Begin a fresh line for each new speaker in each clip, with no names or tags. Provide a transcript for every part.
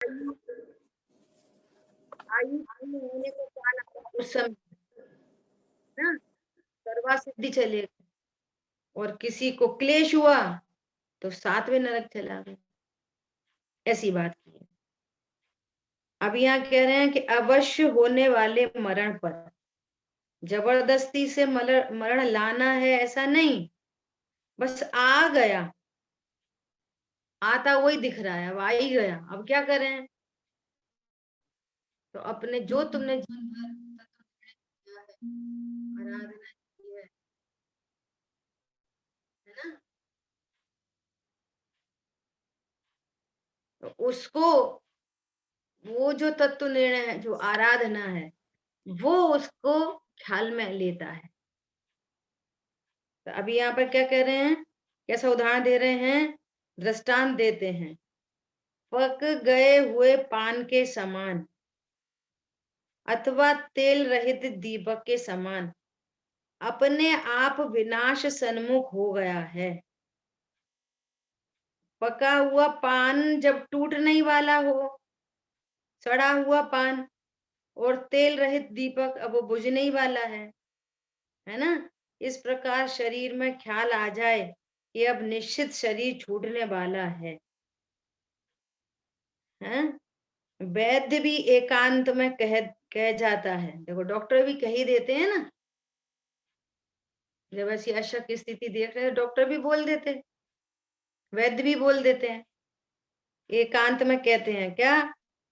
आयु आयु पूर्ण होने को काल आता उस समय ना सर्वा सिद्धि चले और किसी को क्लेश हुआ तो सातवें नरक चला गया। ऐसी बात की है। अब यहाँ कह रहे हैं कि अवश्य होने वाले मरण पर जबरदस्ती से मरण लाना है ऐसा नहीं, बस आ गया, आता वही दिख रहा है, अब आ ही गया, अब क्या करें। तो अपने जो तुमने जीवन भर किया है, आराधना की है ना, तो उसको वो जो तत्व निर्णय है, जो आराधना है, वो उसको ख्याल में लेता है। तो अभी यहाँ पर क्या कह रहे हैं, कैसा उदाहरण दे रहे हैं, दृष्टांत देते हैं। पक गए हुए पान के समान अथवा तेल रहित दीपक के समान अपने आप विनाश सन्मुख हो गया है। पका हुआ पान जब टूटने ही वाला हो, सड़ा हुआ पान, और तेल रहित दीपक अब वो बुझने ही वाला है ना। इस प्रकार शरीर में ख्याल आ जाए कि अब निश्चित शरीर छूटने वाला है। वैद्य भी एकांत में कह जाता है, देखो डॉक्टर भी कह ही देते हैं ना, जब ऐसी अशक्त स्थिति देख रहे हैं डॉक्टर भी बोल देते हैं, वैद्य भी बोल देते हैं, एकांत में कहते हैं क्या,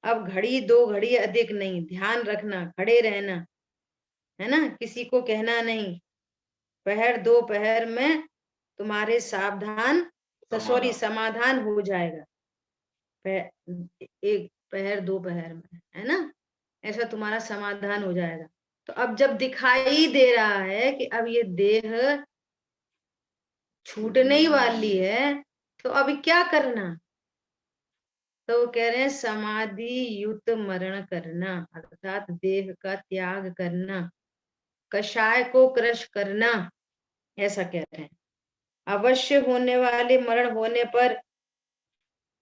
अब घड़ी दो घड़ी अधिक नहीं, ध्यान रखना, खड़े रहना, है ना, किसी को कहना नहीं, पहर दो पहर में तुम्हारे सावधान सॉरी समाधान हो जाएगा, एक पहर दो पहर में, है ना, ऐसा तुम्हारा समाधान हो जाएगा। तो अब जब दिखाई दे रहा है कि अब ये देह छूटने ही वाली है, तो अभी क्या करना, तो वो कह रहे हैं समाधि युक्त मरण करना, अर्थात देह का त्याग करना, कषाय को क्रश करना, ऐसा कह रहे हैं। अवश्य होने वाले मरण होने पर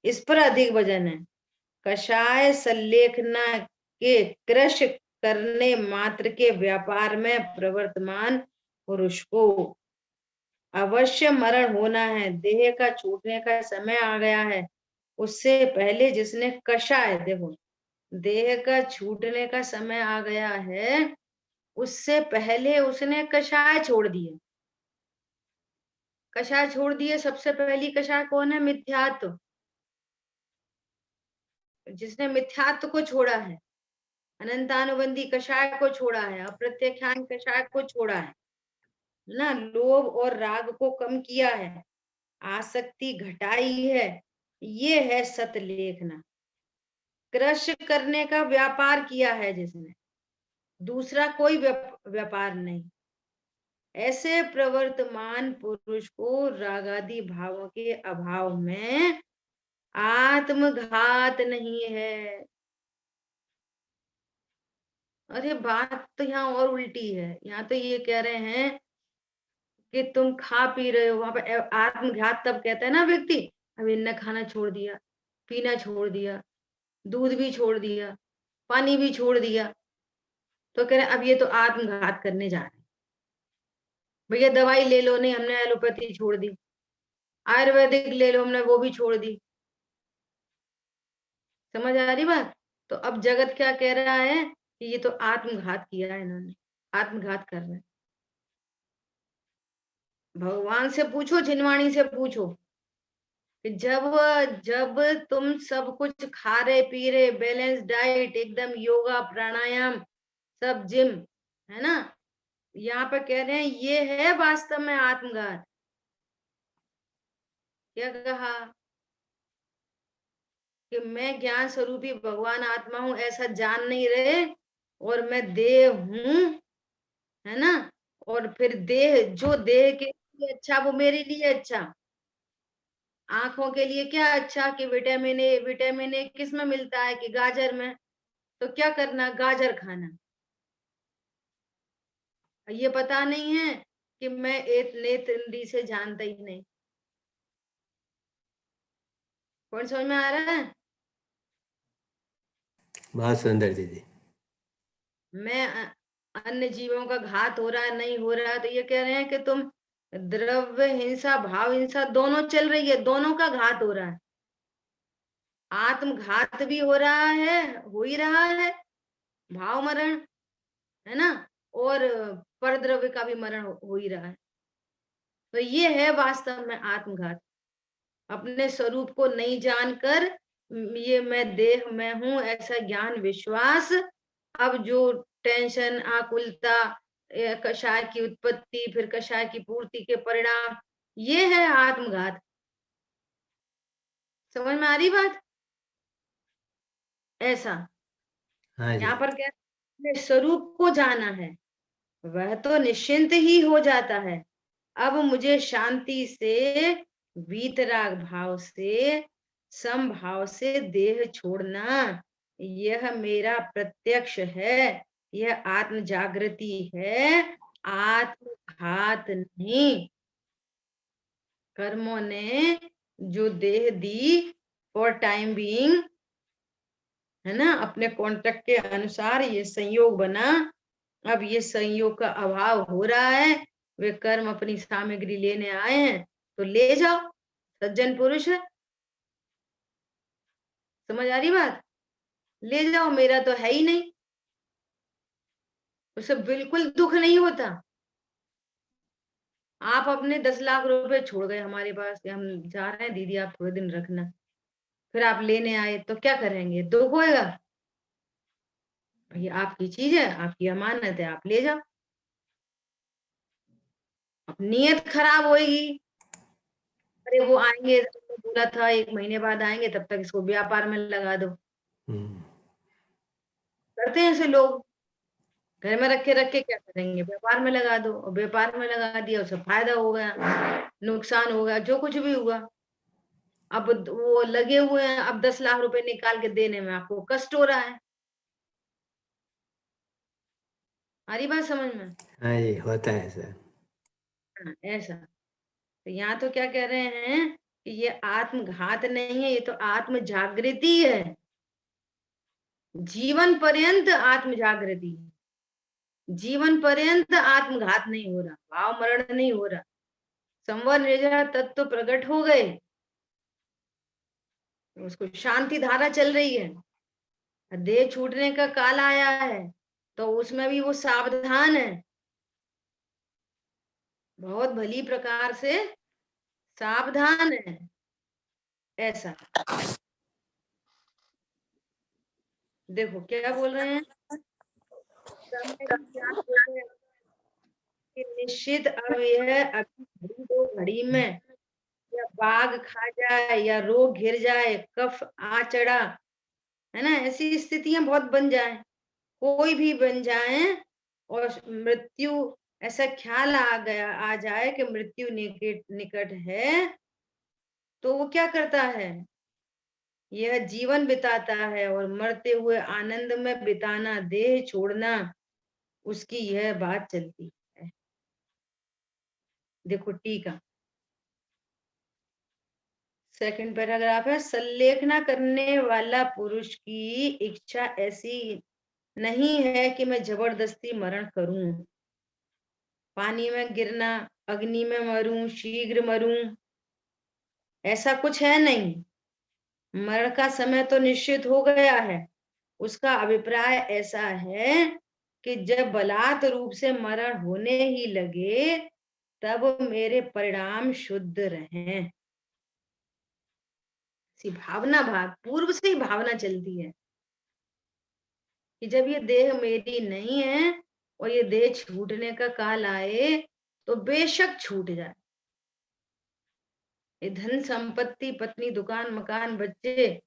इस पर अधिक वजन है। कषाय संलेखना के क्रश करने मात्र के व्यापार में प्रवर्तमान पुरुष को अवश्य मरण होना है, देह का छूटने का समय आ गया है। उससे पहले जिसने कषाय, देखो देह का छूटने का समय आ गया है, उससे पहले उसने कषाय छोड़ दिए। कषाय छोड़ दिए, सबसे पहली कषाय कौन है, मिथ्यात्व। जिसने मिथ्यात्व को छोड़ा है, अनंतानुबंधी कषाय को छोड़ा है, अप्रत्याख्यान कषाय को छोड़ा है ना, लोभ और राग को कम किया है, आसक्ति घटाई है, ये है सतलेखना। क्रश करने का व्यापार किया है जिसने, दूसरा कोई व्यापार नहीं। ऐसे प्रवर्तमान पुरुष को रागादि भावों के अभाव में आत्मघात नहीं है। अरे बात तो यहाँ और उल्टी है, यहाँ तो ये कह रहे हैं कि तुम खा पी रहे हो, वहां पे आत्मघात तब कहता है ना व्यक्ति, अब इनने खाना छोड़ दिया, पीना छोड़ दिया, दूध भी छोड़ दिया, पानी भी छोड़ दिया, तो कह रहे हैं अब ये तो आत्मघात करने जा रहे हैं। भैया दवाई ले लो, नहीं हमने एलोपैथी छोड़ दी, आयुर्वेदिक ले लो, हमने वो भी छोड़ दी। समझ आ रही बात। तो अब जगत क्या कह रहा है कि ये तो आत्मघात किया है इन्होंने, आत्मघात कर रहे हैं। भगवान से पूछो, जिनवाणी से पूछो कि जब जब तुम सब कुछ खा रहे पी रहे, बैलेंस डाइट एकदम, योगा प्राणायाम सब जिम, है ना, यहाँ पे कह रहे हैं ये है वास्तव में आत्मघात। क्या कहा कि मैं ज्ञान स्वरूपी भगवान आत्मा हूं ऐसा जान नहीं रहे, और मैं देह हूं, है ना, और फिर देह, जो देह के लिए अच्छा वो मेरे लिए अच्छा। आंखों के लिए क्या अच्छा कि विटामिन ए किस में मिलता है कि गाजर में, तो क्या करना, गाजर खाना। ये पता नहीं है कि मैं एक नेत्र इंद्री से जानता ही नहीं। कौन समझ में आ रहा है।
बहुत सुंदर दीदी।
मैं अन्य जीवों का घात हो रहा है नहीं हो रहा है, तो ये कह रहे हैं कि तुम द्रव्य हिंसा भाव हिंसा दोनों चल रही है, दोनों का घात हो रहा है। आत्मघात भी हो रहा है, हो ही रहा है, भाव मरण, है ना, और परद्रव्य का भी मरण हो ही रहा है। तो ये है वास्तव में आत्मघात। अपने स्वरूप को नहीं जानकर ये मैं देह में हूं ऐसा ज्ञान विश्वास, अब जो टेंशन आकुलता, कषाय की उत्पत्ति फिर कषाय की पूर्ति के परिणाम, ये है आत्मघात। समझ में आ रही बात? ऐसा
हाँ जी।
यहाँ पर क्या, अपने स्वरूप को जाना है, वह तो निश्चिंत ही हो जाता है। अब मुझे शांति से, वीतराग भाव से, समभाव से देह छोड़ना, यह मेरा प्रत्यक्ष है, यह आत्म जागृति है, आत्मघात नहीं। कर्मों ने जो देह दी फॉर टाइम बीइंग, है ना, अपने कॉन्ट्रैक्ट के अनुसार ये संयोग बना, अब ये संयोग का अभाव हो रहा है, वे कर्म अपनी सामग्री लेने आए हैं, तो ले जाओ, सज्जन पुरुष है। समझ आ रही बात? ले जाओ, मेरा तो है ही नहीं। उसे बिल्कुल दुख नहीं होता। आप अपने 10 लाख रुपए छोड़ गए हमारे पास, हम जा रहे हैं दीदी आप थोड़े दिन रखना, फिर आप लेने आए तो क्या करेंगे? दुख होएगा? ये आपकी चीज है, आपकी अमानत है, आप ले जाओ। अब नीयत खराब होएगी, अरे वो आएंगे, तो बोला था 1 महीने बाद आएंगे, तब तक इसको व्यापार में लगा दो। करते हैं ऐसे लोग, घर में रख के क्या करेंगे? व्यापार में लगा दो, और व्यापार में लगा दिया, उसे फायदा हो गया, नुकसान हो गया, जो कुछ भी हुआ। अब वो लगे हुए हैं, अब 10 लाख रुपए निकाल के देने में आपको कष्ट हो रहा है। आ रही बात समझ में?
हाँ जी, होता है सर।
हाँ, ऐसा। तो यहाँ तो क्या कह रहे हैं कि ये आत्मघात नहीं है, ये तो आत्म जागृति है, जीवन पर्यंत आत्म जागृति है, जीवन पर्यंत आत्मघात नहीं हो रहा, भाव मरण नहीं हो रहा, संवर निर्जरा तत्व प्रकट हो गए, उसको शांति धारा चल रही है, देह छूटने का काल आया है, तो उसमें भी वो सावधान है, बहुत भली प्रकार से सावधान है। ऐसा देखो क्या बोल रहे हैं, समय की क्या बोल रहे हैं कि निश्चित अब यह अभी घड़ी दो घड़ी में या बाघ खा जाए या रोग घिर जाए, कफ आ चढ़ा, है ना, ऐसी स्थितियां बहुत बन जाए, कोई भी बन जाए, और मृत्यु, ऐसा ख्याल आ जाए कि मृत्यु निकट निकट है, तो वो क्या करता है, यह जीवन बिताता है, और मरते हुए आनंद में बिताना, देह छोड़ना, उसकी यह बात चलती है। देखो टीका, सेकंड पैराग्राफ है, संलेखना करने वाला पुरुष की इच्छा ऐसी नहीं है कि मैं जबरदस्ती मरण करूं, पानी में गिरना, अग्नि में मरूं, शीघ्र मरूं, ऐसा कुछ है नहीं। मरण का समय तो निश्चित हो गया है। उसका अभिप्राय ऐसा है कि जब बलात् रूप से मरण होने ही लगे, तब मेरे परिणाम शुद्ध रहें। सी भावना, भाग पूर्व से ही भावना चलती है कि जब ये देह मेरी नहीं है और ये देह छूटने का काल आए, तो बेशक छूट जाए। ये धन संपत्ति, पत्नी, दुकान, मकान, बच्चे,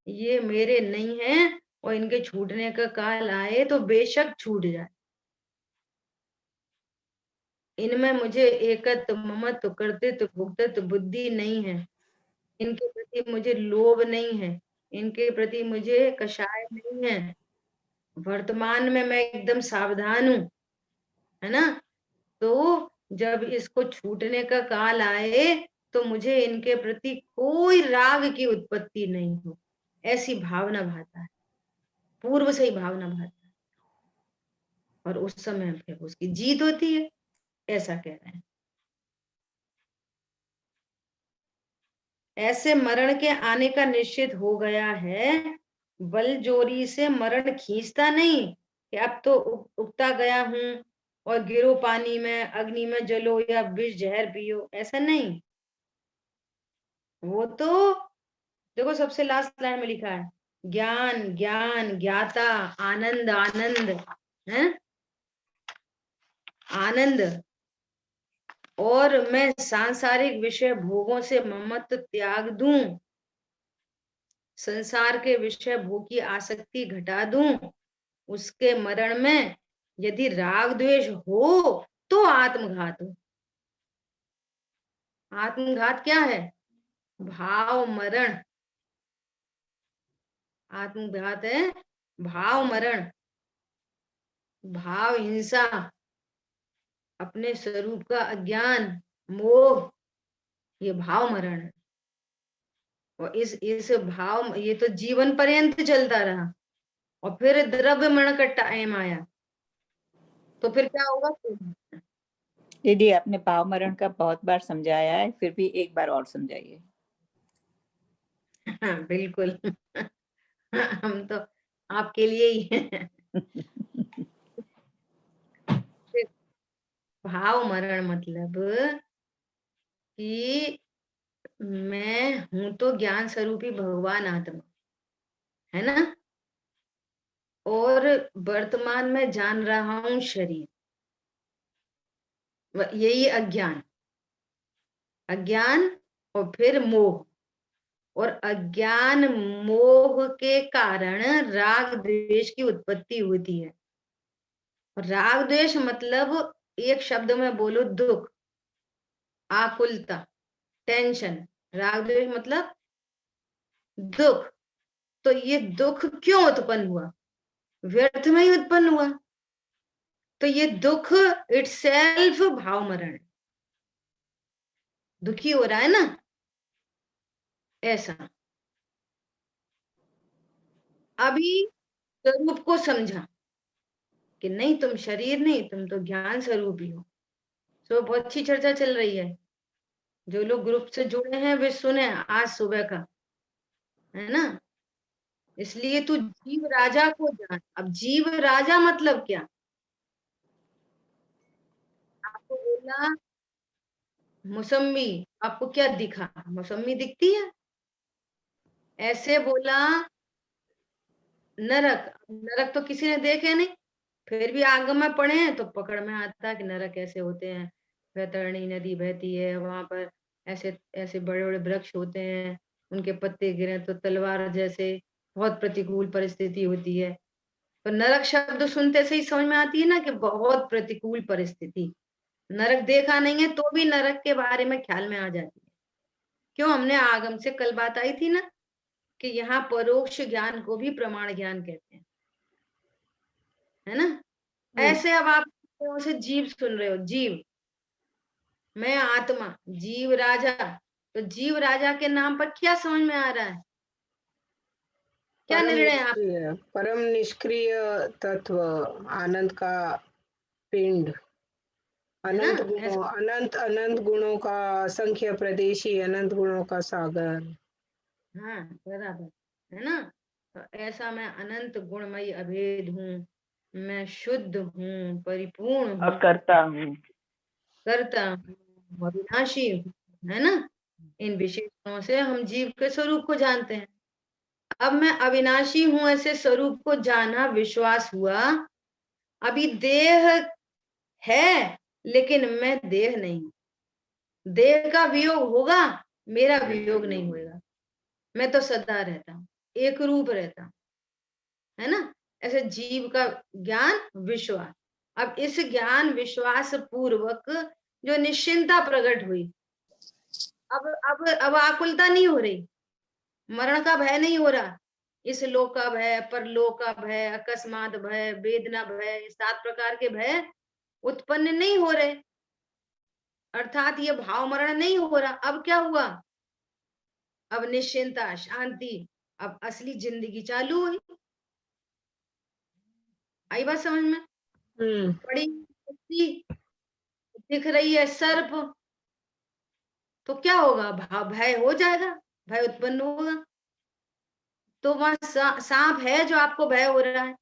ये मेरे नहीं है, और इनके छूटने का काल आए तो बेशक छूट जाए। इनमें मुझे एकत्व, ममत्व, कर्तृत्व, भोक्तृत्व बुद्धि नहीं है, इनके प्रति मुझे लोभ नहीं है, इनके प्रति मुझे कषाय नहीं है। वर्तमान में मैं एकदम सावधान हूं, है ना। तो जब इसको छूटने का काल आए, तो मुझे इनके प्रति कोई राग की उत्पत्ति नहीं हो, ऐसी भावना भाता है। पूर्व से ही भावना भाता है, और उस समय फिर उसकी जीत होती है, ऐसा कह रहे हैं। ऐसे मरण के आने का निश्चित हो गया है, बल जोरी से मरण खींचता नहीं कि अब तो उगता गया हूं और गिरो पानी में, अग्नि में जलो या विष जहर पियो, ऐसा नहीं। वो तो देखो सबसे लास्ट लाइन में लिखा है, ज्ञान ज्ञान ज्ञाता आनंद आनंद है, आनंद, और मैं सांसारिक विषय भोगों से ममत्व त्याग दूं, संसार के विषय भोग की आसक्ति घटा दूं, उसके मरण में यदि राग द्वेष हो तो आत्मघात हो। आत्मघात क्या है? भाव मरण। आत्मघात है भाव मरण, भाव हिंसा, अपने स्वरूप का अज्ञान, मोह, ये भाव मरण है। और इस भाव, ये तो जीवन पर्यंत चलता रहा, और फिर द्रव्य मरण का टाइम आया तो फिर क्या होगा?
दीदी आपने भाव मरण का बहुत बार समझाया है, फिर भी एक बार और समझाइए।
हाँ बिल्कुल। हम तो आपके लिए ही हैं। भाव मरण मतलब कि मैं हूं तो ज्ञान स्वरूपी भगवान आत्मा, है ना, और वर्तमान में जान रहा हूं शरीर, यही अज्ञान, अज्ञान और फिर मोह, और अज्ञान मोह के कारण राग द्वेष की उत्पत्ति होती है। राग द्वेष मतलब एक शब्द में बोलो, दुख, आकुलता, टेंशन। राग द्वेष मतलब दुख। तो ये दुख क्यों उत्पन्न हुआ? व्यर्थ में ही उत्पन्न हुआ। तो ये दुख इटसेल्फ भाव मरण, दुखी हो रहा है ना, ऐसा। अभी स्वरूप को समझा कि नहीं, तुम शरीर नहीं, तुम तो ज्ञान स्वरूप ही हो। तो बहुत अच्छी चर्चा चल रही है, जो लोग ग्रुप से जुड़े हैं वे सुने आज सुबह का, है ना। इसलिए तू जीव राजा को जान। अब जीव राजा मतलब क्या? आपको बोला मौसम्मी, आपको क्या दिखा? मौसम्मी दिखती है। ऐसे बोला नरक, नरक तो किसी ने देखे नहीं, फिर भी आगम में पढ़े हैं तो पकड़ में आता है कि नरक ऐसे होते हैं, वैतरणी नदी बहती है, वहां पर ऐसे ऐसे बड़े बड़े वृक्ष होते हैं, उनके पत्ते गिरे तो तलवार जैसे, बहुत प्रतिकूल परिस्थिति होती है। तो नरक शब्द सुनते से ही समझ में आती है ना कि बहुत प्रतिकूल परिस्थिति। नरक देखा नहीं है तो भी नरक के बारे में ख्याल में आ जाती है। क्यों? हमने आगम से कल बात आई थी ना कि यहाँ परोक्ष ज्ञान को भी प्रमाण ज्ञान कहते हैं, है ना। ऐसे अब आप से जीव सुन रहे हो, जीव, मैं आत्मा, जीव राजा। तो जीव राजा के नाम पर क्या समझ में आ रहा है? क्या निर्णय आप?
परम निष्क्रिय तत्व, आनंद का पिंड, अनंत गुणों, अनंत गुणों का असंख्य प्रदेशी, अनंत गुणों का सागर।
हाँ बराबर, है ना। तो ऐसा मैं अनंत गुणमयी अभेद हूँ, मैं शुद्ध हूँ, परिपूर्ण हूँ,
करता हूँ,
करता हूँ, अविनाशी हूँ, है ना। इन विशेषणों से हम जीव के स्वरूप को जानते हैं। अब मैं अविनाशी हूं ऐसे स्वरूप को जाना, विश्वास हुआ। अभी देह है लेकिन मैं देह नहीं हूं। देह का वियोग होगा, मेरा वियोग नहीं होगा। मैं तो सदा रहता हूं, एक रूप रहता हूं, है ना। ऐसे जीव का ज्ञान विश्वास। अब इस ज्ञान विश्वास पूर्वक जो निश्चिंता प्रकट हुई, अब आकुलता नहीं हो रही, मरण का भय नहीं हो रहा। इस लोक का भय, परलोक का भय, अकस्मात भय, वेदना भय, 7 प्रकार के भय उत्पन्न नहीं हो रहे, अर्थात ये भाव मरण नहीं हो रहा। अब क्या हुआ? अब निश्चिंता, शांति, अब असली जिंदगी चालू हुई। आई बात समझ में? बड़ी दिख रही है सर्प, तो क्या होगा? भय हो जाएगा, भय उत्पन्न होगा। तो वहां सांप है जो आपको भय हो रहा है,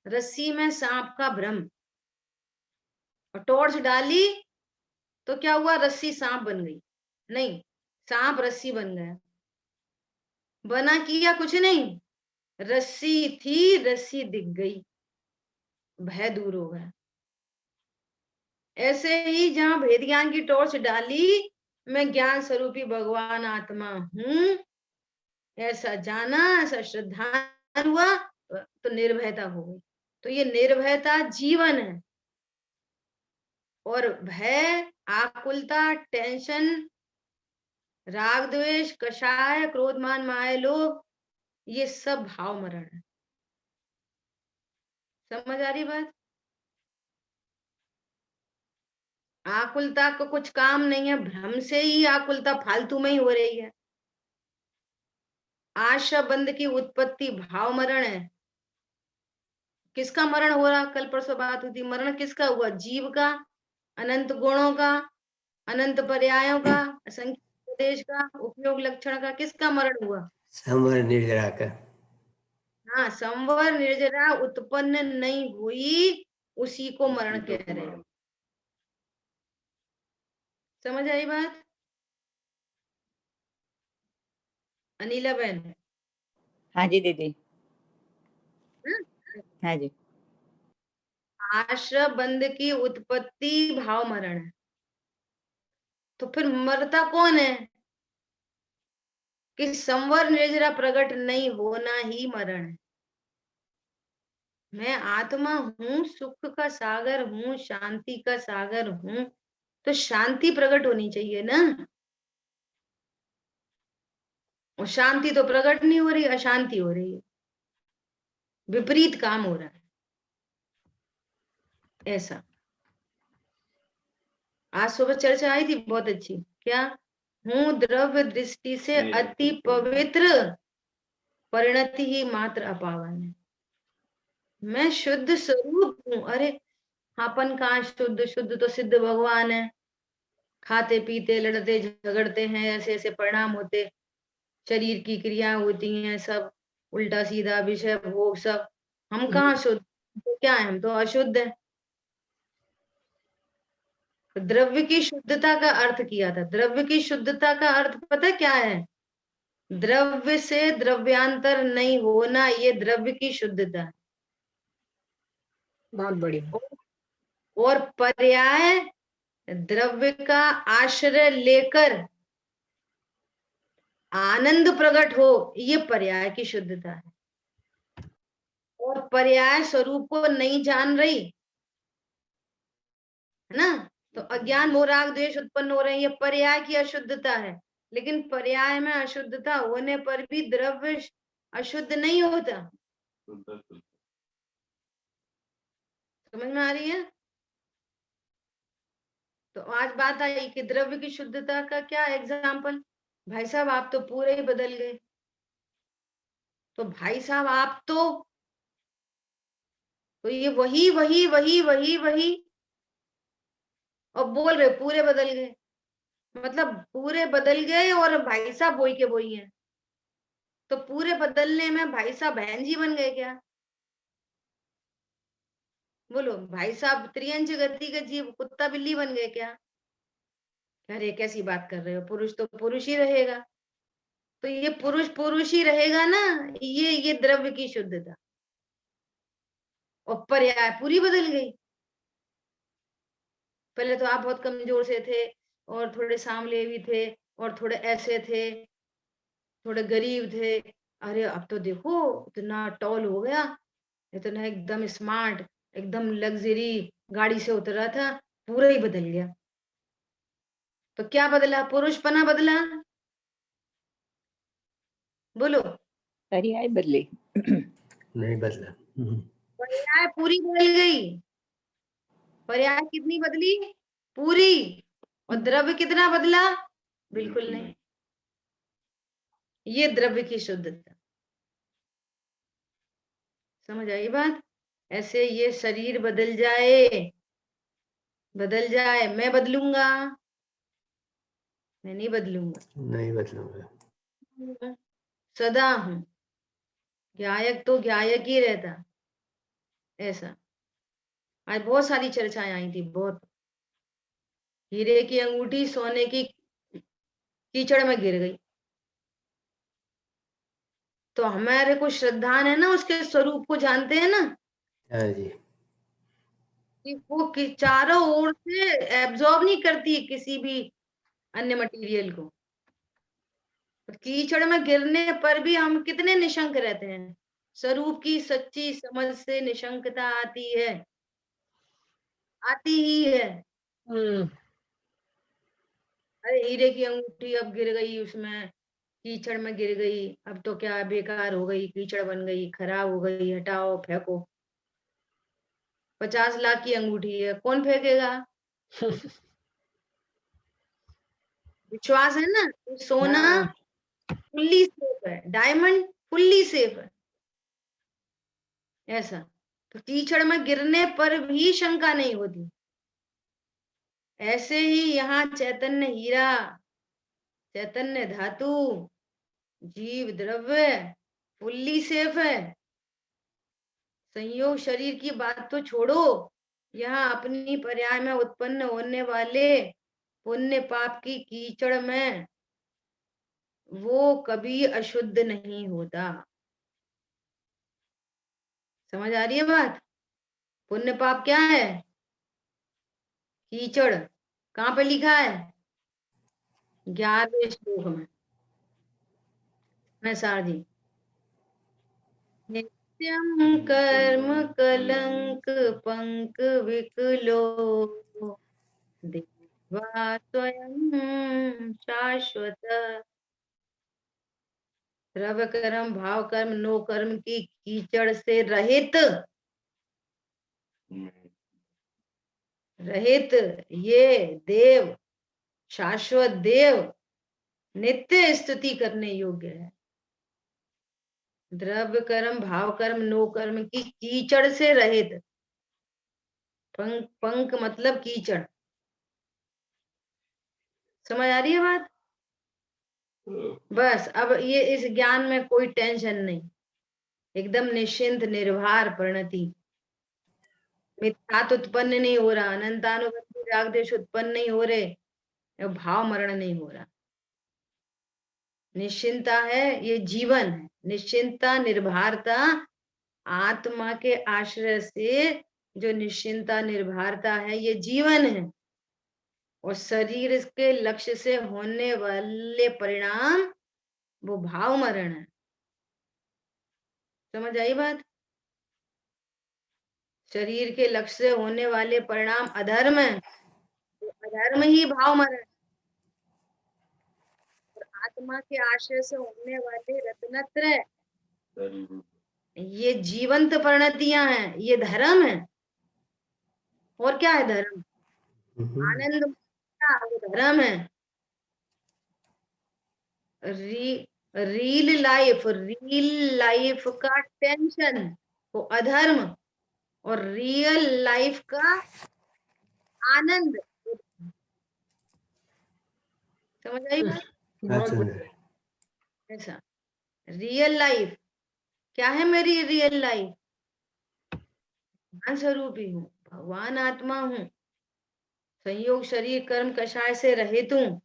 रस्सी में सांप का भ्रम, और टॉर्च डाली तो क्या हुआ? रस्सी सांप बन गई? नहीं, सांप रस्सी बन गया। बना किया कुछ नहीं, रस्सी थी, रस्सी दिख गई, भय दूर हो गया। ऐसे ही जहां भेद ज्ञान की टॉर्च डाली, मैं ज्ञान स्वरूपी भगवान आत्मा हूं, ऐसा जाना, ऐसा श्रद्धा हुआ, तो निर्भयता हो गई। तो ये निर्भयता जीवन है। और भय, आकुलता, टेंशन, राग द्वेष, कषाय, क्रोध मान माया लोभ, ये सब भाव मरण है। समझ आ रही बात? आकुलता को कुछ काम नहीं है, भ्रम से ही आकुलता फालतू में ही हो रही है। आशा बंध की उत्पत्ति भाव मरण है। किसका मरण हो रहा? कल परसों बात हुई थी, मरण किसका हुआ? जीव का, अनंत गुणों का, अनंत पर्यायों का, असंख्य देश का, उपयोग लक्षण का, किसका मरण हुआ?
संवर निर्जरा का।
हाँ, संवर निर्जरा उत्पन्न नहीं हुई, उसी को मरण कह रहे हैं। समझ आई बात? अनिला बहन?
हाँ जी दीदी।
हाँ?
हाँ जी।
आश्रय बंध की उत्पत्ति भाव मरण है। तो फिर मरता कौन है? कि संवर निर्जरा प्रकट नहीं होना ही मरण है। मैं आत्मा हूं, सुख का सागर हूं, शांति का सागर हूं, तो शांति प्रकट होनी चाहिए ना। और शांति तो प्रकट नहीं हो रही, अशांति हो रही है, विपरीत काम हो रहा है। ऐसा आज सुबह चर्चा आई थी, बहुत अच्छी। क्या? हूं द्रव्य दृष्टि से अति पवित्र, परिणति ही मात्र अपावन है। मैं शुद्ध स्वरूप हूं। अरे अपन कहाँ शुद्ध? शुद्ध तो सिद्ध भगवान है। खाते पीते लड़ते झगड़ते हैं, ऐसे ऐसे परिणाम होते, शरीर की क्रिया होती हैं, सब उल्टा सीधा विषय भोग सब। हम कहाँ शुद्ध? तो क्या है? हम तो अशुद्ध है। तो द्रव्य की शुद्धता का अर्थ किया था। द्रव्य की शुद्धता का अर्थ पता क्या है? द्रव्य से द्रव्यांतर नहीं होना, ये द्रव्य की शुद्धता है।
बहुत बढ़िया।
और पर्याय द्रव्य का आश्रय लेकर आनंद प्रकट हो, ये पर्याय की शुद्धता है। और पर्याय स्वरूप को नहीं जान रही है ना, तो अज्ञान मोह राग द्वेष उत्पन्न हो रहे हैं, ये पर्याय की अशुद्धता है। लेकिन पर्याय में अशुद्धता होने पर भी द्रव्य अशुद्ध नहीं होता। समझ में आ रही है? तो आज बात आई कि द्रव्य की शुद्धता का क्या एग्जाम्पल? भाई साहब आप तो पूरे ही बदल गए। तो भाई साहब आप तो ये वही वही वही वही वही, और बोल रहे पूरे बदल गए। मतलब पूरे बदल गए और भाई साहब वही के वही हैं। तो पूरे बदलने में भाई साहब बहन जी बन गए क्या? बोलो, भाई साहब त्रियंच गति के जीव कुत्ता बिल्ली बन गए क्या? अरे कैसी बात कर रहे हो? पुरुष तो पुरुष ही रहेगा। तो ये पुरुष पुरुष ही रहेगा ना, ये द्रव्य की शुद्धता। और पर्याय पूरी बदल गई। पहले तो आप बहुत कमजोर से थे, और थोड़े सांवले भी थे, और थोड़े ऐसे थे, थोड़े गरीब थे। अरे अब तो देखो इतना टॉल हो गया, इतना एकदम स्मार्ट, एकदम लग्जरी गाड़ी से उतरा था, पूरा ही बदल गया। तो क्या बदला? पुरुषपना बदला। बोलो,
पर्याय बदले।
नहीं बदला।
पर्याय पूरी बदल गई। पर्याय कितनी बदली? पूरी। और द्रव्य कितना बदला? बिल्कुल नहीं। ये द्रव्य की शुद्धता। समझ आई बात? ऐसे ये शरीर बदल जाए, मैं बदलूंगा? मैं नहीं बदलूंगा,
नहीं बदलूंगा।
सदा हूं। गायक तो गायक ही रहता। ऐसा आज बहुत सारी चर्चाएं आई थी, बहुत। हीरे की अंगूठी सोने की कीचड़ में गिर गई, तो हमारे को श्रद्धान है ना, उसके स्वरूप को जानते हैं ना,
हाँ जी।
कि वो चारों ओर से एब्जॉर्ब नहीं करती किसी भी अन्य मटेरियल को। तो कीचड़ में गिरने पर भी हम कितने निशंक रहते हैं। स्वरूप की सच्ची समझ से निशंकता आती है, आती ही है।
हम्म।
अरे हीरे की अंगूठी अब गिर गई, उसमें कीचड़ में गिर गई, अब तो क्या बेकार हो गई, कीचड़ बन गई, खराब हो गई, हटाओ फेंको। 50 लाख की अंगूठी है, कौन फेंकेगा? विश्वास है ना, तो सोना
हाँ।
फुल्ली सेफ है, डायमंड फुल्ली सेफ है। ऐसा तो कीचड़ में गिरने पर भी शंका नहीं होती। ऐसे ही यहाँ चैतन्य हीरा, चैतन्य धातु, जीव द्रव्य फुल्ली सेफ है। संयोग शरीर की बात तो छोड़ो, यहाँ अपनी पर्याय में उत्पन्न होने वाले पुण्य पाप की कीचड़ में वो कभी अशुद्ध नहीं होता। समझ आ रही है बात? पुण्य पाप क्या है? कीचड़। कहाँ पे लिखा है? 11वें श्लोक में सारजी, नित्यम कर्म कलंक पंक विकलो देवा स्वयं शाश्वत। द्रव्य कर्म भाव कर्म नो कर्म की कीचड़ से रहित, रहित ये देव, शाश्वत देव नित्य स्तुति करने योग्य है। द्रव्य कर्म भाव कर्म नो कर्म की कीचड़ से रहित। पंख, पंख मतलब कीचड़। समझ आ रही है बात? बस अब ये इस ज्ञान में कोई टेंशन नहीं, एकदम निश्चिंत निर्भर परिणति। मिथ्यात्व उत्पन्न नहीं हो रहा, अनंतानुबंधी राग देश उत्पन्न नहीं हो रहे, भाव मरण नहीं हो रहा। निश्चिंता है, ये जीवन है। निश्चिंता निर्भरता आत्मा के आश्रय से जो निश्चिंता निर्भरता है, ये जीवन है। और शरीर के लक्ष्य से होने वाले परिणाम वो भाव मरण है। समझ आई बात? शरीर के लक्ष्य से होने वाले परिणाम अधर्म है, तो अधर्म ही भाव मरण। और आत्मा के आश्रय से होने वाले रत्नत्रय, ये जीवंत परिणतियां हैं, ये धर्म है। और क्या है धर्म? आनंद वो धर्म है। रील लाइफ का टेंशन वो अधर्म, और रियल लाइफ का आनंद। समझ आई बात?
बात सुन रहे।
ऐसा रियल लाइफ क्या है? मेरी रियल लाइफ भगवान स्वरूप ही हूँ, भगवान आत्मा हूँ, संयोग शरीर कर्म कषाय से रहित हूँ।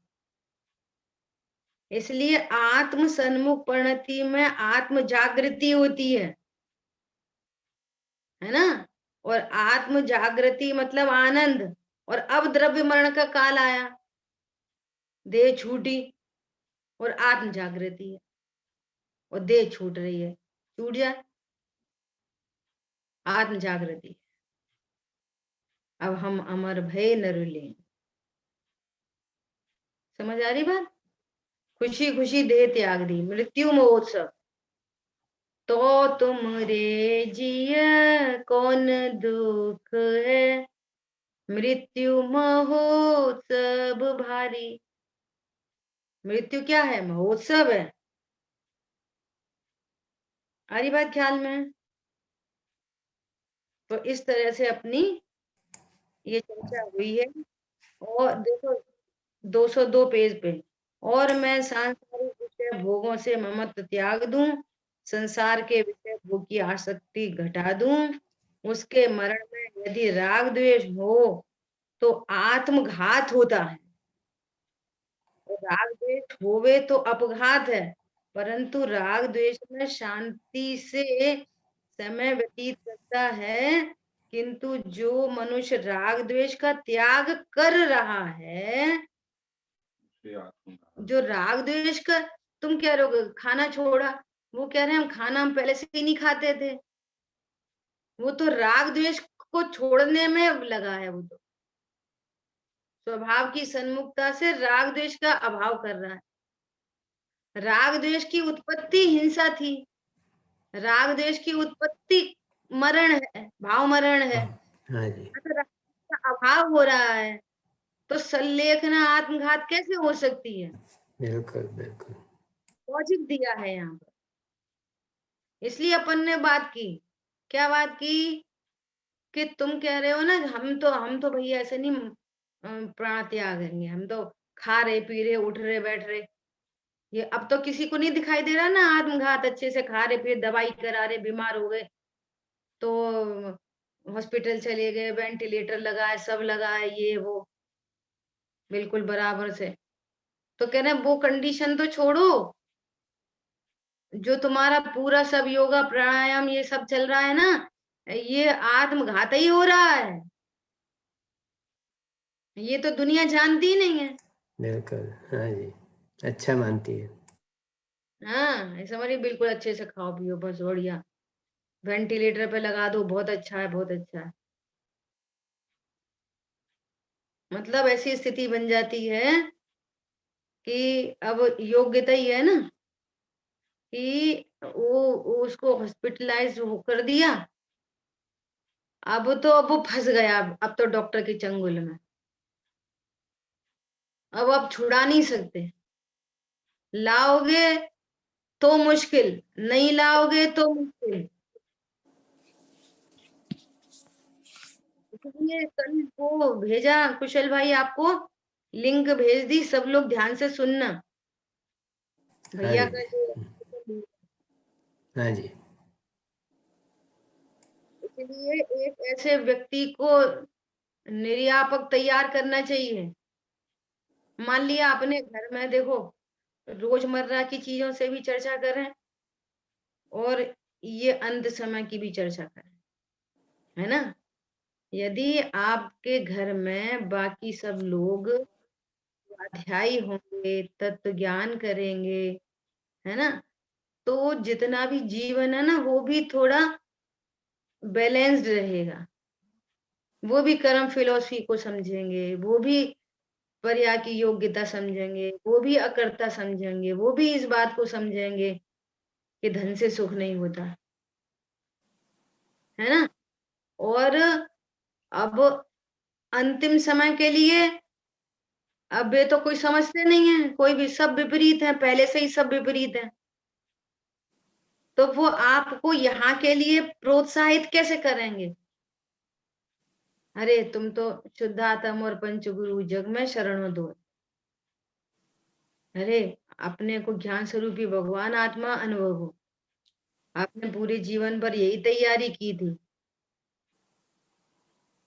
इसलिए आत्म सन्मुख परिणति में आत्म जागृति होती है ना। और आत्म जागृति मतलब आनंद। और अब द्रव्य मरण का काल आया, देह छूटी और आत्म जागृति है, और देह छूट रही है, छूट जाए, आत्म जागृति। अब हम अमर भय न रुलें। समझ आ रही बात? खुशी खुशी देह त्याग दी, मृत्यु महोत्सव। तो तुम रे जिय कौन दुख है, मृत्यु महोत्सव भारी। मृत्यु क्या है? महोत्सव है। आ रही बात ख्याल में? तो इस तरह से अपनी ये चर्चा हुई है। और देखो 202 पेज पे, और मैं सांसारिक विषय भोगों से ममत्व त्याग दूं, संसार के विषय भोग की आसक्ति घटा दूं, उसके मरण में यदि राग द्वेष हो तो आत्मघात होता है। और राग द्वेष होवे तो अपघात है, परंतु राग द्वेष में शांति से समय व्यतीत करता है। किंतु जो मनुष्य राग द्वेष का त्याग कर रहा है, जो राग द्वेष का, तुम कह रहे हो खाना छोड़ा, वो कह रहे हैं हम खाना हम पहले से ही नहीं खाते थे, वो तो राग द्वेष को छोड़ने में लगा है। वो तो स्वभाव की सन्मुखता से राग द्वेष का अभाव कर रहा है। राग द्वेष की उत्पत्ति हिंसा थी, राग द्वेष की उत्पत्ति मरण है, भाव मरण है।
हाँ जी,
अगर राग का अभाव हो रहा है तो संलेखना आत्मघात कैसे हो सकती है?
बिल्कुल बिल्कुल।
लॉजिक दिया है यहाँ पर। इसलिए अपन ने बात की, क्या बात की कि तुम कह रहे हो ना हम तो भैया ऐसे नहीं प्राण त्याग करेंगे, हम तो खा रहे पी रहे उठ रहे बैठ रहे। ये अब तो किसी को नहीं दिखाई दे रहा ना आत्मघात, अच्छे से खा रहे फिर दवाई करा रहे, बीमार हो गए तो हॉस्पिटल चले गए, वेंटिलेटर लगाए, सब लगाए, ये वो बिल्कुल बराबर से। तो कह रहे हैं वो कंडीशन तो छोड़ो, जो तुम्हारा पूरा सब योगा प्राणायाम ये सब चल रहा है ना, ये आत्मघात ही हो रहा है। ये तो दुनिया जानती ही नहीं है।
बिल्कुल हाँ जी, अच्छा मानती है।
हाँ, ऐसा हमारी बिल्कुल अच्छे से खाओ पियो बस बढ़िया, वेंटिलेटर पे लगा दो, बहुत अच्छा है, बहुत अच्छा है। मतलब ऐसी स्थिति बन जाती है कि अब योग्यता ही है ना कि वो उसको हॉस्पिटलाइज कर दिया। अब तो अब वो फंस गया, अब तो डॉक्टर के चंगुल में, अब आप छुड़ा नहीं सकते। लाओगे तो मुश्किल, नहीं लाओगे तो मुश्किल। इसलिए कल वो भेजा कुशल भाई, आपको लिंक भेज दी, सब लोग ध्यान से सुनना
हाँ
भैया
जी,
का जो।
हाँ जी,
इसलिए एक ऐसे व्यक्ति को निर्यापक तैयार करना चाहिए। मान लिया अपने घर में देखो रोजमर्रा की चीजों से भी चर्चा करें और ये अंत समय की भी चर्चा करें, है ना। यदि आपके घर में बाकी सब लोग स्वाध्यायी होंगे, तत्व ज्ञान करेंगे, है ना, तो जितना भी जीवन है ना वो भी थोड़ा बैलेंस्ड रहेगा। वो भी कर्म फिलॉसफी को समझेंगे, वो भी पर्याय की योग्यता समझेंगे, वो भी अकर्ता समझेंगे, वो भी इस बात को समझेंगे कि धन से सुख नहीं होता, है ना। और अब अंतिम समय के लिए अब ये तो कोई समझते नहीं है, कोई भी, सब विपरीत है, पहले से ही सब विपरीत है। तो वो आपको यहाँ के लिए प्रोत्साहित कैसे करेंगे? अरे तुम तो शुद्धात्म और पंचगुरु जग में शरणों दो। अरे अपने को ज्ञान स्वरूपी भगवान आत्मा अनुभव हो। आपने पूरे जीवन भर यही तैयारी की थी।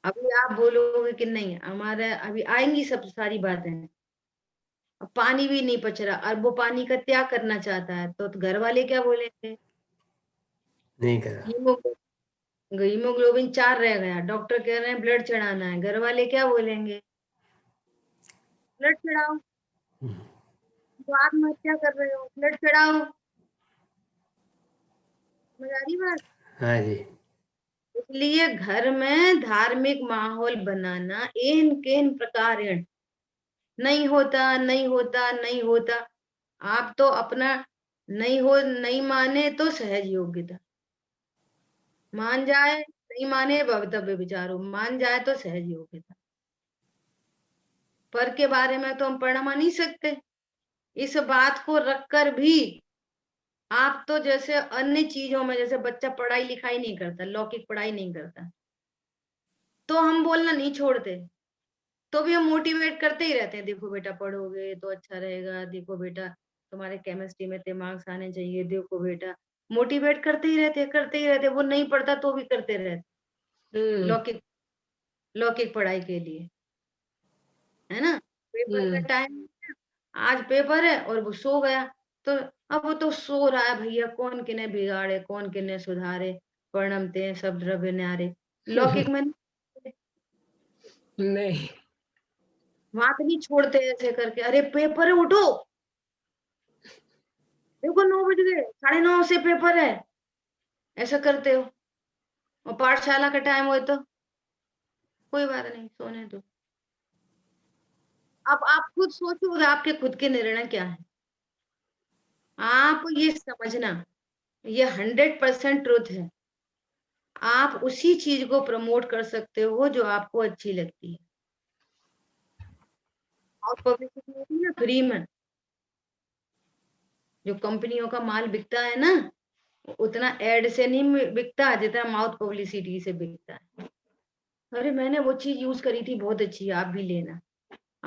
अभी आप बोलोगे कि नहीं, हमारे अभी आएंगी सब सारी बातें। अब पानी भी नहीं पच रहा और वो पानी का त्याग करना चाहता है, तो घर वाले क्या बोलेंगे?
नहीं करा।
हीमोग्लोबिन 4 रह गया, डॉक्टर कह रहे हैं ब्लड चढ़ाना है, घर वाले क्या बोलेंगे? ब्लड चढ़ाओ। तो आत्महत्या कर रहे हो, ब्लड चढ़ाओ। समझ आ रही बात?
हाँ जी,
इसलिए घर में धार्मिक माहौल बनाना एन केन प्रकार नहीं होता, नहीं होता, नहीं होता। आप तो अपना नहीं हो, नहीं माने तो सहज योग्यता, मान जाए नहीं माने भवितव्य विचारो, मान जाए तो सहज योग्यता। पर के बारे में तो हम पढ़ा नहीं सकते। इस बात को रखकर भी आप तो जैसे अन्य चीजों में, जैसे बच्चा पढ़ाई लिखाई नहीं करता, लौकिक पढ़ाई नहीं करता, तो हम बोलना नहीं छोड़ते, तो भी हम मोटिवेट करते ही रहते हैं, देखो बेटा पढ़ोगे तो अच्छा रहेगा, देखो बेटा तुम्हारे केमिस्ट्री में इतने मार्क्स आने चाहिए, देखो बेटा, मोटिवेट करते ही रहते, वो नहीं पढ़ता तो भी करते रहते, लौकिक लौकिक पढ़ाई के लिए, है ना। पेपर का टाइम, आज पेपर है और वो सो गया, तो अब वो तो सो रहा है भैया, कौन किने बिगाड़े कौन किने सुधारे, पढ़मते सब द्रव्य न्यारे, लौकिक में
नहीं।
वहां पे नहीं छोड़ते ऐसे करके, अरे पेपर है उठो, देखो 9 बज गए, 9:30 से पेपर है, ऐसा करते हो। और पाठशाला का टाइम हो तो कोई बात नहीं, सोने दो। अब आप खुद सोचो आपके खुद के निर्णय क्या है, आप ये समझना, ये 100% ट्रुथ है, आप उसी चीज को प्रमोट कर सकते हो जो आपको अच्छी लगती है। और पब्लिसिटी होती है ना फ्री में, जो कंपनियों का माल बिकता है ना, उतना एड से नहीं बिकता जितना माउथ पब्लिसिटी से बिकता है। अरे मैंने वो चीज यूज करी थी, बहुत अच्छी है, आप भी लेना।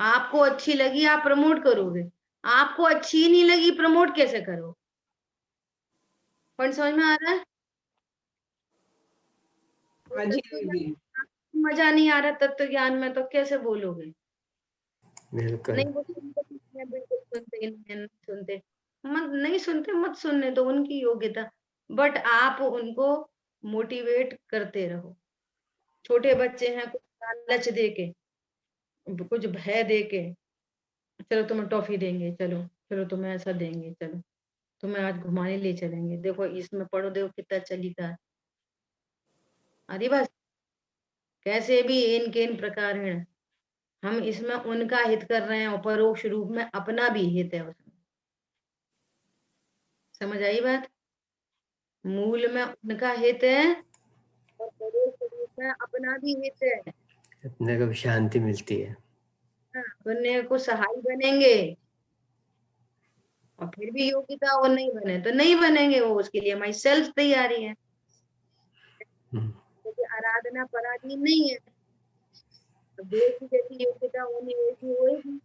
आपको अच्छी लगी आप प्रमोट करोगे, आपको अच्छी नहीं लगी प्रमोट कैसे करो? पॉइंट समझ में आ रहा है?
हाँ जी
तत्व
दीदी।
ज्ञान मजा नहीं आ रहा तत्व ज्ञान में तो कैसे बोलोगे?
बिल्कुल।
नहीं वो सुनते, बिल्कुल सुनते ही नहीं सुनते, मत नहीं सुनते, मत सुनने दो, उनकी योग्यता, बट आप उनको मोटिवेट करते रहो। छोटे बच्चे हैं, कुछ लालच दे के, कुछ भय दे के, चलो तुम्हें टॉफी देंगे, चलो चलो तुम्हें ऐसा देंगे, चलो तुम्हें आज घुमाने ले चलेंगे, देखो इसमें पढ़ो, देखो कितना चलीता। अरे बस कैसे भी इनके इन प्रकार हैं, हम इसमें उनका हित कर रहे हैं और परोक्ष रूप में अपना भी हित है उसमें। समझ आई बात? मूल में उनका हित है और परोक्ष रूप में अपना भी हित है।
अपने को भी शांति मिलती है।
हाँ, बनने को सहाय बनेंगे और फिर भी योग्यता वो नहीं बने तो नहीं बनेंगे, वो उसके लिए हमारी सेल्फ तैयारी है, क्योंकि आराधना पराधीन नहीं है, तो जैसी जैसी योग्यता होनी वैसी होगी,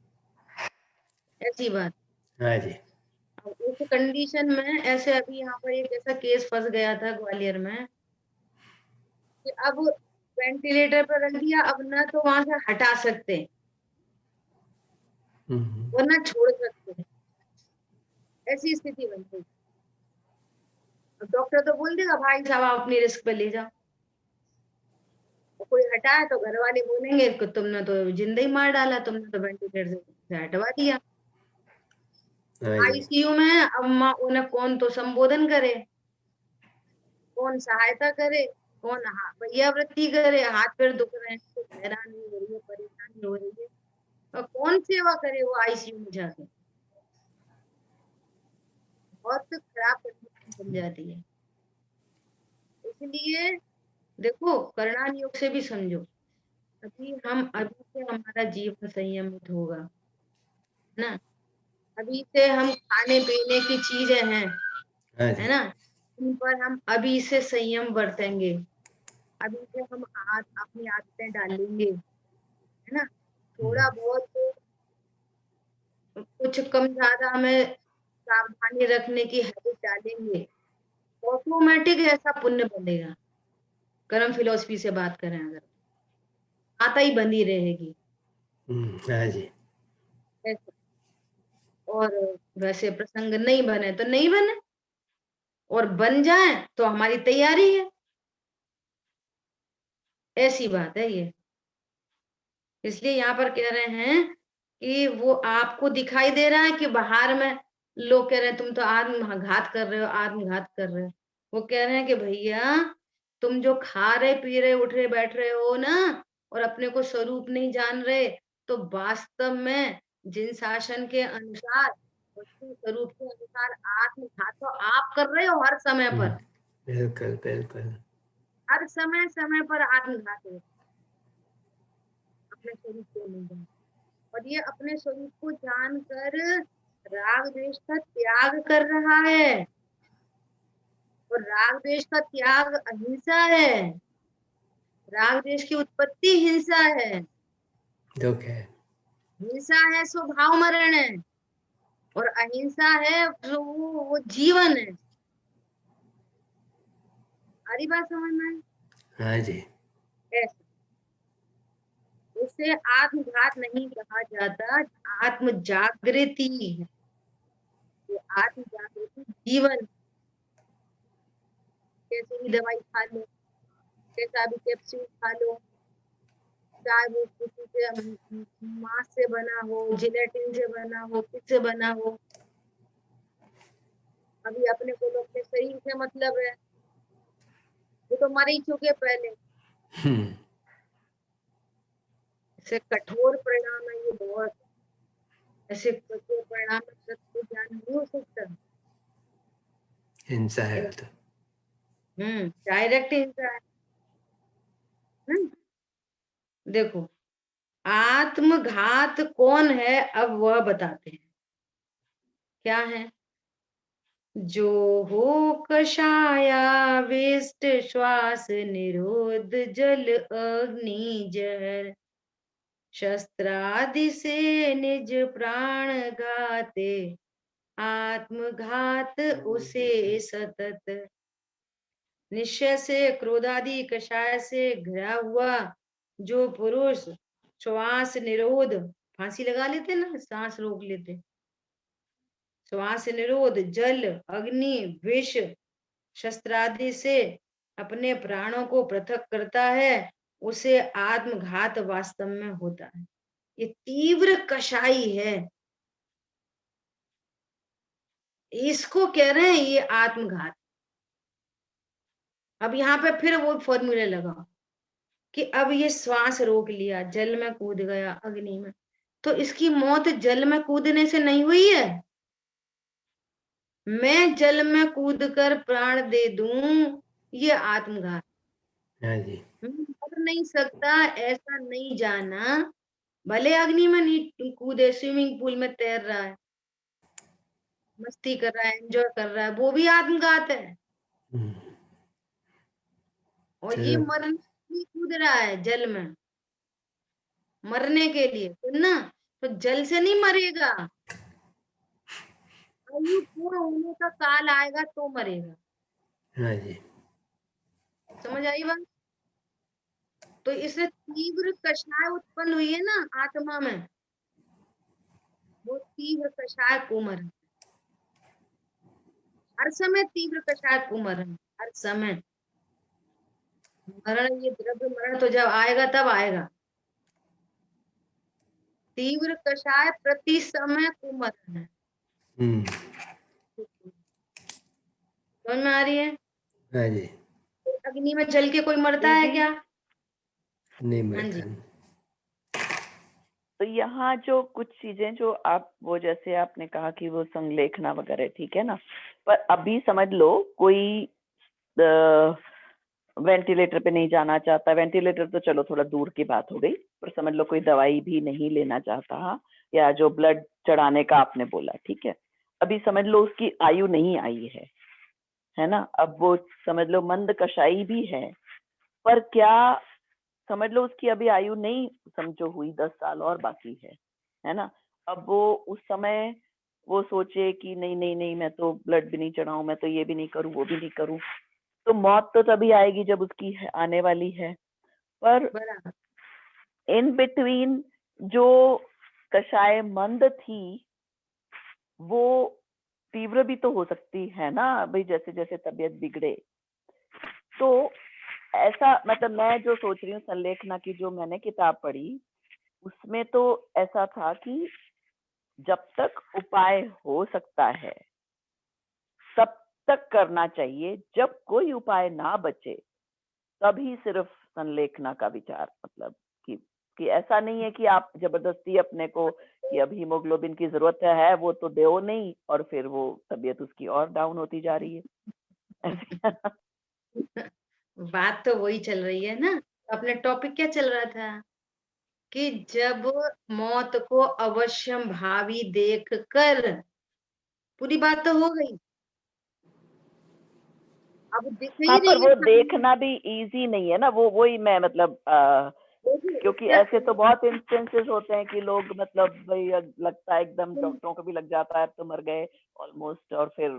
ऐसी बात।
हाँ जी।
अब उस कंडीशन में ऐसे अभी यहाँ पर एक ऐसा केस फंस गया था ग्वालियर में कि अब वेंटिलेटर पर रख दिया, अब ना तो वहां से हटा सकते वरना छोड़ सकते, ऐसी स्थिति बन गई। अब डॉक्टर तो बोल देगा भाई साहब आप अपनी रिस्क पे ले जाओ, और कोई हटाए तो घर वाले बोलेंगे कि तुमने तो जिंदा ही मार डाला, तुमने तो वेंटिलेटर से हटवा दिया।
हाँ जी।
आईसीयू में है, अब माँ उन्हें कौन तो संबोधन करे, कौन सहायता करे, कौन भैया वृत्ति करे, हाथ पैर दुख रहे हैं, कुछ हैरानी हो रही है, परेशानी हो रही है, और कौन सेवा करे वो आईसीयू में जाके? बहुत खराब कंडीशन बन जाती है। इसलिए देखो करणान योग से भी समझो, अभी से हमारा जीवन संयमित होगा ना, अभी से हम खाने पीने की चीजें हैं,
हाँ
है
जी।
ना, इन पर हम अभी से संयम बरतेंगे, अभी से हम अपनी आदतें डालेंगे, है ना, थोड़ा बहुत कुछ कम ज्यादा हमें सावधानी रखने की हैबिट डालेंगे, ऑटोमेटिक ऐसा पुण्य बनेगा। कर्म फिलोसफी से बात करें अगर, आता ही बंदी रहेगी
हाँ जी।
ऐसा। और वैसे प्रसंग नहीं बने तो नहीं बने, और बन जाए तो हमारी तैयारी है, ऐसी बात है ये। इसलिए यहाँ पर कह रहे हैं कि वो आपको दिखाई दे रहा है कि बाहर में लोग कह रहे हैं तुम तो आत्मघात कर रहे हो, आत्मघात कर रहे हो, वो कह रहे हैं कि भैया तुम जो खा रहे पी रहे उठ रहे बैठ रहे हो ना, और अपने को स्वरूप नहीं जान रहे, तो वास्तव में जिन शासन के अनुसार, वस्तु स्वरूप के अनुसार आत्मघात तो आप कर रहे हो हर समय पर,
बिल्कुल बिल्कुल।
हर समय समय पर आत्मघात है, अपने स्वरूप को नहीं जान, और ये अपने स्वरूप को जानकर राग द्वेष का त्याग कर रहा है, और राग द्वेष का त्याग अहिंसा है, राग द्वेष की उत्पत्ति हिंसा है,
दुख है।
हिंसा है सो भाव मरण है, और अहिंसा है जो वो जीवन है। सारी बात समझ में
हाँ जी।
ऐसा उसे आत्मघात नहीं कहा जाता, आत्म जागृति है। ये आत्म जागृति जीवन, कैसे भी दवाई खा लो, कैसा भी कैप्सूल खा लो, चाहे वो किसी से मांस से बना हो, जिलेटिन से बना हो, किससे बना हो, अभी अपने को तो अपने शरीर से मतलब है, वो तो मर ही चुके पहले।
हम्म,
इससे कठोर परिणाम है ये बहुत, ऐसे कठोर परिणाम में सत्य ज्ञान नहीं हो सकता।
हिंसा है वो तो।
डायरेक्ट हिंसा है। हम्म, देखो आत्मघात कौन है, अब वह बताते हैं क्या है। जो हो कषायाविष्ट श्वास निरोध जल अग्नि जहर, शस्त्रादि से निज प्राण घाते, आत्मघात उसे सतत। निश्चय से, क्रोधादि, कषाय से घिरा हुआ जो पुरुष श्वास निरोध, फांसी लगा लेते ना, सांस रोक लेते, श्वास निरोध, जल, अग्नि, विष, शस्त्रादि से अपने प्राणों को पृथक करता है, उसे आत्मघात वास्तव में होता है। ये तीव्र कषाई है, इसको कह रहे हैं ये आत्मघात। अब यहाँ पे फिर वो फॉर्मूला लगाओ कि अब ये श्वास रोक लिया, जल में कूद गया, अग्नि में, तो इसकी मौत जल में कूदने से नहीं हुई है। मैं जल में कूदकर प्राण दे दूं, ये आत्मघात।
हाँ जी।
मर नहीं सकता ऐसा नहीं जाना, भले अग्नि में नहीं कूदे, स्विमिंग पूल में तैर रहा है, मस्ती कर रहा है, एंजॉय कर रहा है, वो भी आत्मघात है।
हम्म,
और ये
चलो।
मरने नहीं कूद रहा है जल में, मरने के लिए, सुनना, तो जल से नहीं मरेगा, आयु पूर्ण होने का काल आएगा तो मरेगा।
हाँ जी।
समझ आई बात। तो इससे तीव्र कषाय उत्पन्न हुई है ना आत्मा में, वो तीव्र कषाय कुमर है। हर समय तीव्र कषाय कुमर है, हर समय। मरण, ये द्रव्य मरण तो जब आएगा तब आएगा। तीव्र कषाय प्रति समय कुमर है।
हम्म,
समझ में आ रही है।
हाँ जी।
अग्नि में जल के कोई मरता है
दीदी,
क्या?
नहीं
हाँ जी।
मरता।
तो यहाँ जो कुछ चीजें जो आप, वो जैसे आपने कहा कि वो संलेखना वगैरह, ठीक है ना, पर अभी समझ लो कोई वेंटिलेटर पे नहीं जाना चाहता, वेंटिलेटर तो चलो थोड़ा दूर की बात हो गई, पर समझ लो कोई दवाई भी नहीं लेना चाहता, या जो ब्लड चढ़ाने का आपने बोला, ठीक है, अभी समझ लो उसकी आयु नहीं आई है ना, अब वो समझ लो मंद कषाई भी है, पर क्या समझ लो उसकी अभी आयु नहीं समझो हुई, 10 साल और बाकी है ना, अब वो उस समय वो सोचे कि नहीं नहीं नहीं, मैं तो ब्लड भी नहीं चढ़ाऊं, मैं तो ये भी नहीं करूं, वो भी नहीं करूं, तो मौत तो तभी आएगी जब उसकी आने वाली है। पर
बराबर।
इन बिटवीन जो कषाय मंद थी वो तीव्र भी तो हो सकती है ना, भाई जैसे जैसे तबीयत बिगड़े, तो ऐसा मतलब मैं जो सोच रही हूँ संलेखना की जो मैंने किताब पढ़ी, उसमें तो ऐसा था कि जब तक उपाय हो सकता है तब तक करना चाहिए, जब कोई उपाय ना बचे तभी सिर्फ संलेखना का विचार, मतलब कि ऐसा नहीं है कि आप जबरदस्ती अपने को कि अब हीमोग्लोबिन की जरूरत है वो तो दो नहीं, और फिर वो तबीयत उसकी और डाउन होती जा रही है
बात तो वही चल रही है ना। अपने टॉपिक क्या चल रहा था कि जब मौत को अवश्यम भावी देखकर, पूरी बात तो हो गई, अब दिख ही
हाँ,
रही
पर
है
वो
सामने।
देखना भी इजी नहीं है ना, वो वही मैं मतलब
देखिए,
क्योंकि
इसका-
ऐसे तो बहुत इंस्टेंसेस होते हैं कि लोग मतलब भाई लगता है एकदम, डॉक्टरों को भी लग जाता है अब तो मर गए ऑलमोस्ट, और फिर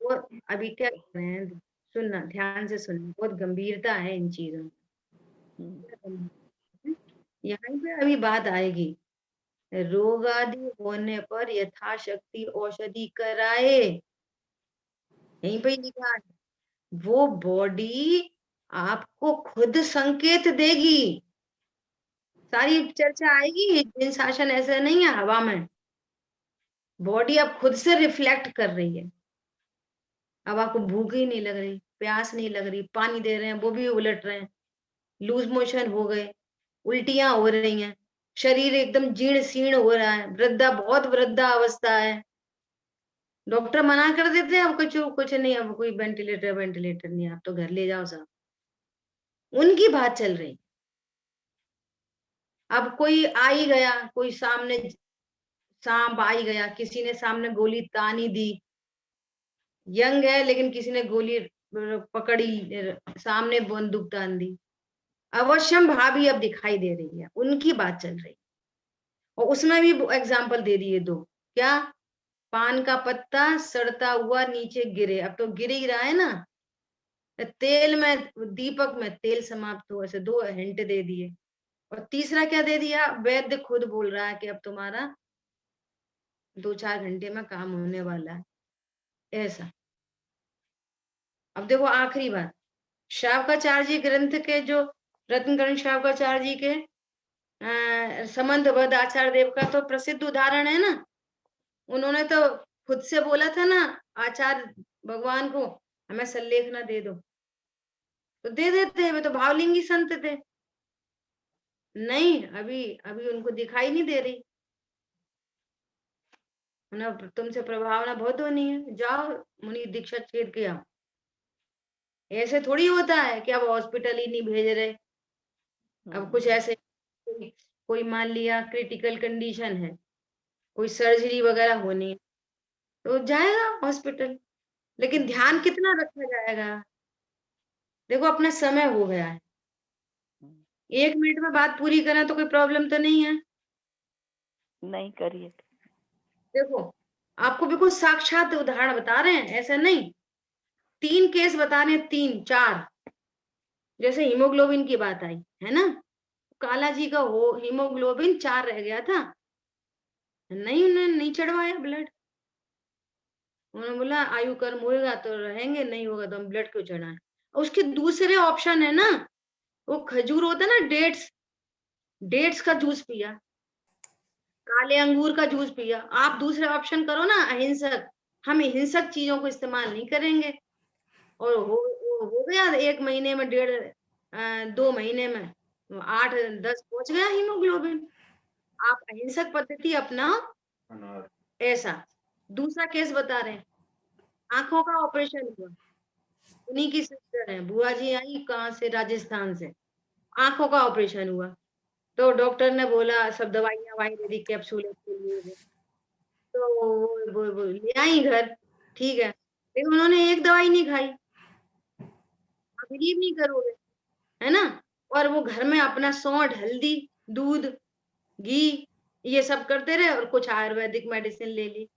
वो अभी क्या कर रहे हैं, सुनना ध्यान से सुनना, बहुत गंभीरता है इन चीजों में। यहाँ पे अभी बात आएगी, रोग आदि होने पर यथाशक्ति औषधि कराए, यहीं पे ही लिखा है। वो बॉडी आपको खुद संकेत देगी, सारी चर्चा आएगी, जिन शासन ऐसा नहीं है हवा में, बॉडी अब खुद से रिफ्लेक्ट कर रही है। अब आपको भूख ही नहीं लग रही, प्यास नहीं लग रही, पानी दे रहे हैं वो भी उलट रहे हैं, लूज मोशन हो गए, उल्टियां हो रही हैं, शरीर एकदम जीर्ण शीर्ण हो रहा है, बहुत वृद्धा अवस्था है। डॉक्टर मना कर देते हैं, अब कुछ नहीं, अब कोई वेंटिलेटर नहीं, आप तो घर ले जाओ साहब। उनकी बात चल रही। अब कोई आ ही गया, कोई सामने सांप आ ही गया, किसी ने सामने गोली तानी दी, यंग है लेकिन किसी ने गोली पकड़ी, सामने बंदूक तान दी, अवश्यम भाभी अब दिखाई दे रही है, उनकी बात चल रही। और उसमें भी एग्जाम्पल दे दिए दो, क्या, पान का पत्ता सड़ता हुआ नीचे गिरे, अब तो गिर ही रहा है ना, तेल में, दीपक में तेल समाप्त हो, ऐसे दो हिंट दे दिए। और तीसरा क्या दे दिया, वैद्य खुद बोल रहा है कि अब तुम्हारा 2-4 घंटे में काम होने वाला है, ऐसा। अब देखो आखिरी बात, शावकाचार्य ग्रंथ के जो रत्नकरण शावकाचार्य जी के संबंधबद्ध आचार्य देव का तो प्रसिद्ध उदाहरण है ना, उन्होंने तो खुद से बोला था ना आचार्य भगवान को, हमें सल्लेखना दे दो, तो दे देते हैं, वे तो भावलिंगी संत थे। नहीं, अभी अभी उनको दिखाई नहीं दे रही, ना तुमसे प्रभावना बहुत होनी है, जाओ मुनि दीक्षा छेद के आओ। ऐसे थोड़ी होता है कि अब हॉस्पिटल ही नहीं भेज रहे। अब कुछ ऐसे, कोई मान लिया क्रिटिकल कंडीशन है, कोई सर्जरी वगैरह होनी है, तो जाएगा हॉस्पिटल, लेकिन ध्यान कितना रखा जाएगा। देखो अपना समय हो गया है, 1 मिनट में बात पूरी करें तो कोई प्रॉब्लम तो नहीं है।
नहीं करिए।
देखो आपको बिल्कुल साक्षात उदाहरण बता रहे हैं, ऐसा नहीं, 3 केस बता रहे हैं, 3-4, जैसे हीमोग्लोबिन की बात आई है ना, काला जी का हो हीमोग्लोबिन 4 रह गया था, नहीं उन्होंने नहीं चढ़वाया ब्लड, उन्होंने बोला आयु कर्म होगा तो रहेंगे, नहीं होगा तो हम ब्लड क्यों चढ़ाएं। उसके दूसरे ऑप्शन है ना, वो खजूर होता है ना, डेट्स, डेट्स का जूस पिया, काले अंगूर का जूस पिया। आप दूसरे ऑप्शन करो ना, अहिंसक, हम हिंसक चीजों को इस्तेमाल नहीं करेंगे। और हो गया 1 महीने में, 2 महीने में 8-10 पहुंच गया हीमोग्लोबिन। आप अहिंसक पद्धति अपनाओ, ऐसा। दूसरा केस बता रहे हैं, आंखों का ऑपरेशन हुआ, उन्हीं की सिस्टर है, बुआ जी आई कहाँ से, राजस्थान से, आंखों का ऑपरेशन हुआ, तो डॉक्टर ने बोला सब दवाइयां वाई दे दी, कैप्सूल के लिए, तो वो ले आई घर, ठीक है, लेकिन उन्होंने एक दवाई नहीं खाई, आप बिलीव नहीं करोगे, है ना। और वो घर में अपना सौंठ, हल्दी, दूध, घी, ये सब करते रहे, और कुछ आयुर्वेदिक मेडिसिन ले ली।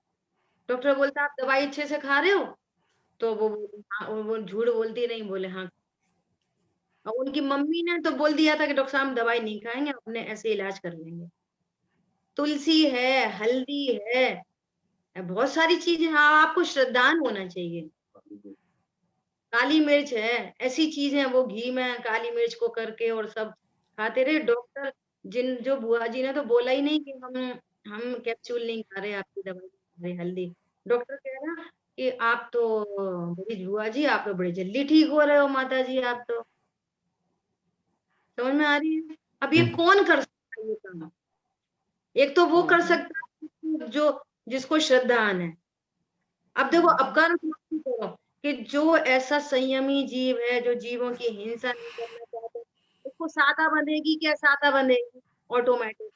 डॉक्टर बोलता आप दवाई अच्छे से खा रहे हो, तो वो झूठ बोलती नहीं, बोले हाँ। और उनकी मम्मी ने तो बोल दिया था कि डॉक्टर साहब हम दवाई नहीं खाएंगे, अपने ऐसे इलाज कर लेंगे। तुलसी है, हल्दी है, बहुत सारी चीजें, हाँ आपको श्रद्धान होना चाहिए। काली मिर्च है, ऐसी चीजें, वो घी में काली मिर्च को करके और सब खाते रहे। डॉक्टर, जो बुआ जी ने तो बोला ही नहीं कि हम कैप्सूल नहीं खा रहे, आपकी दवाई नहीं खा रहे, हल्दी। डॉक्टर कह रहा कि आप तो, बड़ी बुआ जी आप तो बड़ी जल्दी ठीक हो रहे हो, माता जी आप तो, समझ में आ रही है। अब ये कौन कर सकता है ये काम, एक तो वो कर सकता है जो, जिसको श्रद्धान है। अब देखो अब कर्म समाप्ति करो, कि जो ऐसा संयमी जीव है, जो जीवों की हिंसा नहीं करना चाहता, उसको साता बंधेगी, क्या साता बंधेगी ऑटोमेटिक,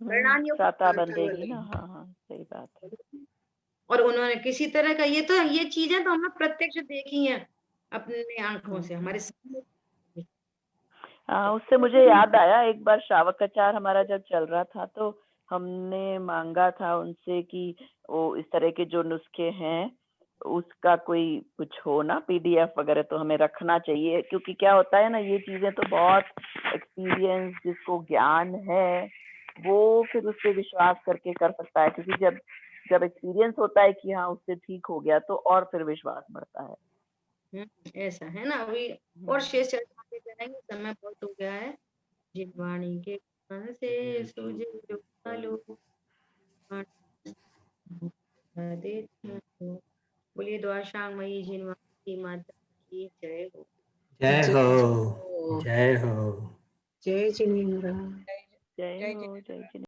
परिणाम ये
साता
साता
बंधेगी
बंधेगी।
ना, हाँ हाँ सही बात है।
और उन्होंने किसी तरह का ये चीजें तो हमने प्रत्यक्ष देखी हैं अपने आंखों से, हमारे सामने।
हाँ, उससे मुझे याद आया, एक बार श्रावकाचार हमारा जब चल रहा था तो हमने मांगा था उनसे कि वो इस तरह के जो नुस्खे हैं उसका कोई कुछ हो ना पीडीएफ वगैरह, तो हमें रखना चाहिए, क्योंकि क्या होता है ना, ये चीजें तो बहुत एक्सपीरियंस, जिसको ज्ञान है वो फिर उस पे विश्वास करके कर सकता है, क्योंकि जब जब एक्सपीरियंस होता है कि हाँ उससे ठीक हो गया तो और फिर विश्वास बढ़ता है।
ऐसा है ना। अभी और शेष चर्चा आगे करेंगे, समय बहुत हो गया है। जिन वाणी के कान से सूझे जो आलो, बोलिए द्वारशांग जिन वाणी की माता की जय हो।
जय
जय
हो,
हो,
जय हो।
जय जिनेन्द्र।
जय हो, जय जिनेन्द्र।